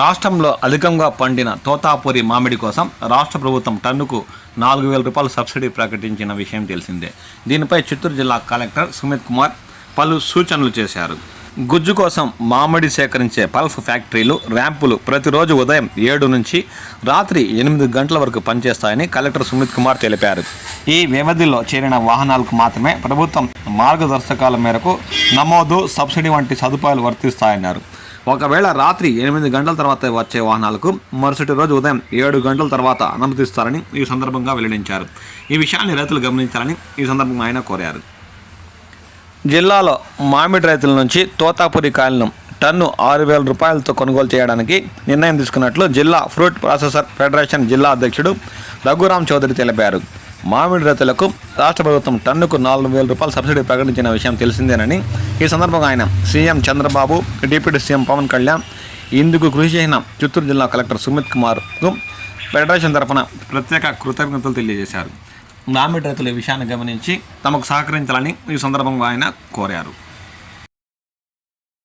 రాష్ట్రంలో అధికంగా పండిన తోతాపురి మామిడి కోసం రాష్ట్ర ప్రభుత్వం టన్నుకు 4,000 రూపాయలు సబ్సిడీ ప్రకటించిన విషయం తెలిసిందే. దీనిపై చిత్తూరు జిల్లా కలెక్టర్ సుమిత్ కుమార్ పలు సూచనలు చేశారు. గుజ్జు కోసం మామిడి సేకరించే పల్ప్ ఫ్యాక్టరీలు, ర్యాంపులు ప్రతిరోజు ఉదయం 7 నుంచి రాత్రి 8 గంటల వరకు పనిచేస్తాయని కలెక్టర్ సుమిత్ కుమార్ తెలిపారు. ఈ వ్యవధిలో చేరిన వాహనాలకు మాత్రమే ప్రభుత్వం మార్గదర్శకాల మేరకు నమోదు, సబ్సిడీ వంటి సదుపాయాలు వర్తిస్తాయన్నారు. ఒకవేళ రాత్రి 8 గంటల తర్వాత వచ్చే వాహనాలకు మరుసటి రోజు ఉదయం 7 గంటల తర్వాత అనుమతిస్తారని ఈ సందర్భంగా వెల్లడించారు. ఈ విషయాన్ని రైతులు గమనించాలని ఈ సందర్భంగా ఆయన కోరారు. జిల్లాలో మామిడి రైతుల నుంచి తోతాపురి కాయలను టన్ను 6,000 రూపాయలతో కొనుగోలు చేయడానికి నిర్ణయం తీసుకున్నట్లు జిల్లా ఫ్రూట్ ప్రాసెసర్ ఫెడరేషన్ జిల్లా అధ్యక్షుడు రఘురామ్ చౌదరి తెలిపారు. మామిడి రైతులకు రాష్ట్ర ప్రభుత్వం టన్నుకు 4,000 రూపాయలు సబ్సిడీ ప్రకటించిన విషయం తెలిసిందేనని ఈ సందర్భంగా ఆయన CM Chandrababu, deputy CM Pawan Kalyan, ఇందుకు కృషి చేసిన చిత్తూరు జిల్లా కలెక్టర్ సుమిత్ కుమార్కు ఫెడరేషన్ తరఫున ప్రత్యేక కృతజ్ఞతలు తెలియజేశారు. మామిడి రైతులు ఈ విషయాన్ని గమనించి తమకు సహకరించాలని ఈ సందర్భంగా ఆయన కోరారు.